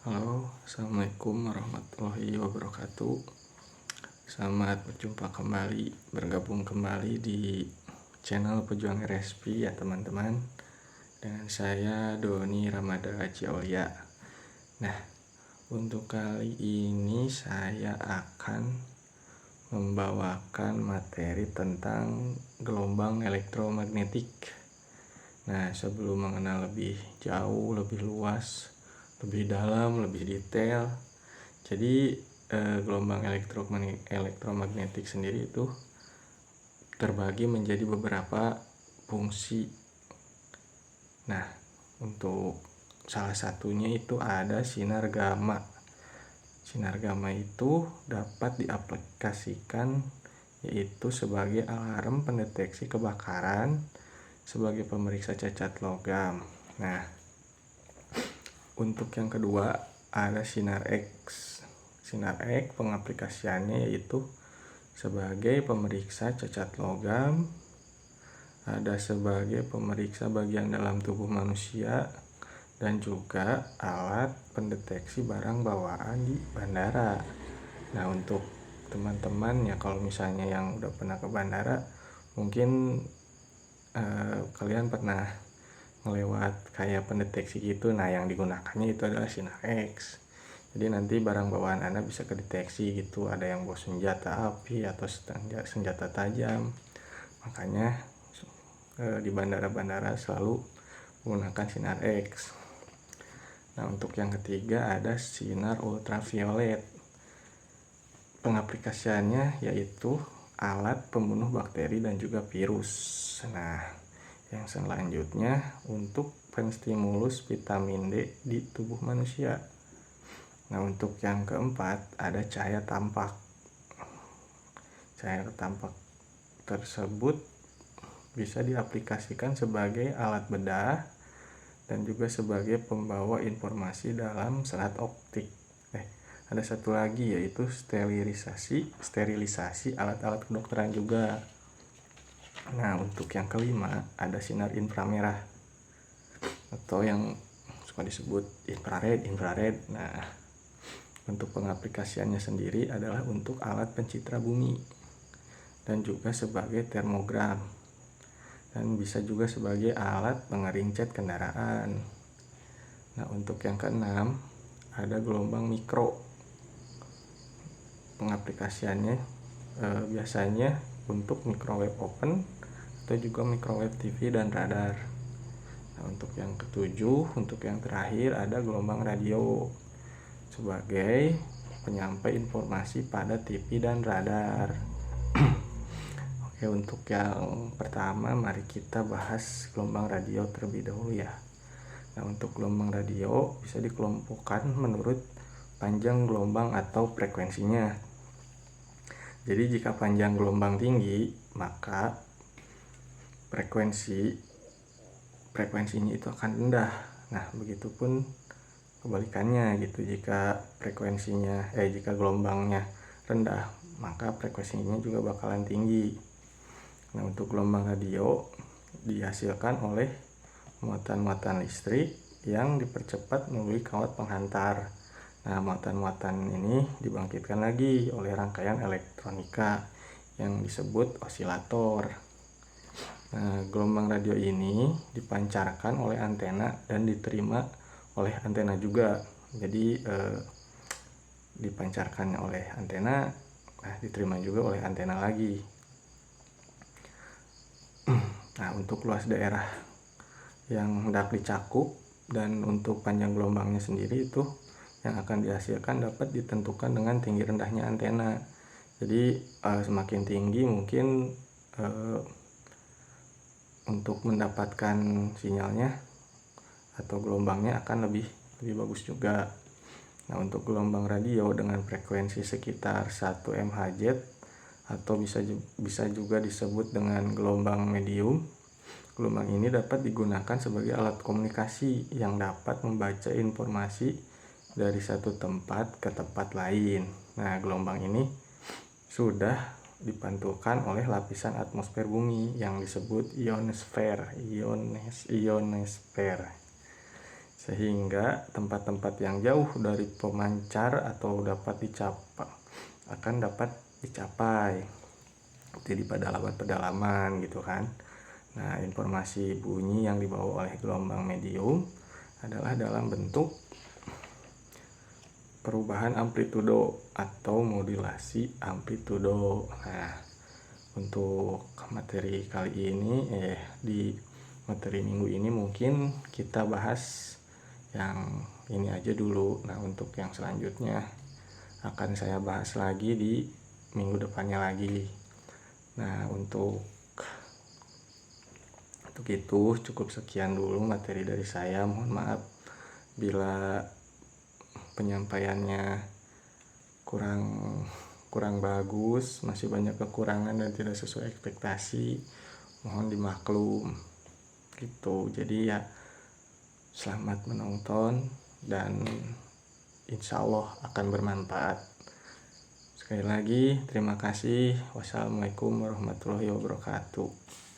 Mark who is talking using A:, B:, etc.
A: Halo, Assalamualaikum warahmatullahi wabarakatuh. Selamat berjumpa kembali, bergabung kembali di channel Pejuang RSP ya teman-teman. Dengan saya Doni Ramada Haji Aulia. Nah, untuk kali ini saya akan membawakan materi tentang gelombang elektromagnetik. Nah, sebelum mengenal lebih jauh, lebih luas, lebih dalam, lebih detail, jadi gelombang elektromagnetik sendiri itu terbagi menjadi beberapa fungsi. Nah, untuk salah satunya itu ada sinar gamma. Sinar gamma itu dapat diaplikasikan yaitu sebagai alarm pendeteksi kebakaran, sebagai pemeriksa cacat logam. Nah, untuk yang kedua ada sinar X. Sinar X pengaplikasiannya yaitu sebagai pemeriksa cacat logam, ada sebagai pemeriksa bagian dalam tubuh manusia, dan juga alat pendeteksi barang bawaan di bandara. Nah, untuk teman-teman ya kalau misalnya yang udah pernah ke bandara, mungkin kalian pernah ngelewat kayak pendeteksi gitu. Nah, yang digunakannya itu adalah sinar X. Jadi nanti barang bawaan Anda bisa kedeteksi gitu, ada yang bawa senjata api atau senjata tajam. Makanya di bandara-bandara selalu menggunakan sinar X. Nah, untuk yang ketiga ada sinar ultraviolet. Pengaplikasiannya yaitu alat pembunuh bakteri dan juga virus. Nah, yang selanjutnya untuk penstimulus vitamin D di tubuh manusia. Nah, untuk yang keempat ada cahaya tampak. Cahaya tampak tersebut bisa diaplikasikan sebagai alat bedah dan juga sebagai pembawa informasi dalam serat optik. Ada satu lagi yaitu sterilisasi alat-alat kedokteran juga. Nah, untuk yang kelima ada sinar inframerah atau yang suka disebut infrared. Nah, untuk pengaplikasiannya sendiri adalah untuk alat pencitra bumi dan juga sebagai termogram, dan bisa juga sebagai alat pengering cat kendaraan. Nah, untuk yang keenam ada gelombang mikro. Pengaplikasiannya biasanya untuk microwave oven atau juga microwave TV dan radar. Nah, untuk yang ketujuh, untuk yang terakhir ada gelombang radio sebagai penyampai informasi pada TV dan radar. Oke, untuk yang pertama mari kita bahas gelombang radio terlebih dahulu ya. Nah, untuk gelombang radio bisa dikelompokkan menurut panjang gelombang atau frekuensinya. Jadi jika panjang gelombang tinggi, maka frekuensinya itu akan rendah. Nah, begitupun kebalikannya gitu. Jika gelombangnya rendah, maka frekuensinya juga bakalan tinggi. Nah, untuk gelombang radio dihasilkan oleh muatan-muatan listrik yang dipercepat melalui kawat penghantar. Nah, muatan-muatan ini dibangkitkan lagi oleh rangkaian elektronika yang disebut osilator. Nah, gelombang radio ini dipancarkan oleh antena dan diterima oleh antena juga. Jadi dipancarkan oleh antena, diterima juga oleh antena lagi. Nah, untuk luas daerah yang hendak dicakup dan untuk panjang gelombangnya sendiri itu yang akan dihasilkan dapat ditentukan dengan tinggi rendahnya antena. Jadi semakin tinggi mungkin untuk mendapatkan sinyalnya atau gelombangnya akan lebih bagus juga. Nah, untuk gelombang radio dengan frekuensi sekitar 1 MHz atau bisa juga disebut dengan gelombang medium. Gelombang ini dapat digunakan sebagai alat komunikasi yang dapat membaca informasi dari satu tempat ke tempat lain. Nah, gelombang ini sudah dipantulkan oleh lapisan atmosfer bumi yang disebut ionosfer. sehingga tempat-tempat yang jauh dari pemancar atau dapat dicapai jadi pedalaman gitu kan. Nah, informasi bunyi yang dibawa oleh gelombang medium adalah dalam bentuk perubahan amplitudo atau modulasi amplitudo. Nah, untuk materi kali ini di materi minggu ini mungkin kita bahas yang ini aja dulu. Nah, untuk yang selanjutnya akan saya bahas lagi di minggu depannya lagi. Nah, untuk itu cukup sekian dulu materi dari saya. Mohon maaf bila penyampaiannya kurang bagus, masih banyak kekurangan dan tidak sesuai ekspektasi. Mohon dimaklum gitu. Jadi ya, selamat menonton dan insya Allah akan bermanfaat. Sekali lagi terima kasih. Wassalamualaikum warahmatullahi wabarakatuh.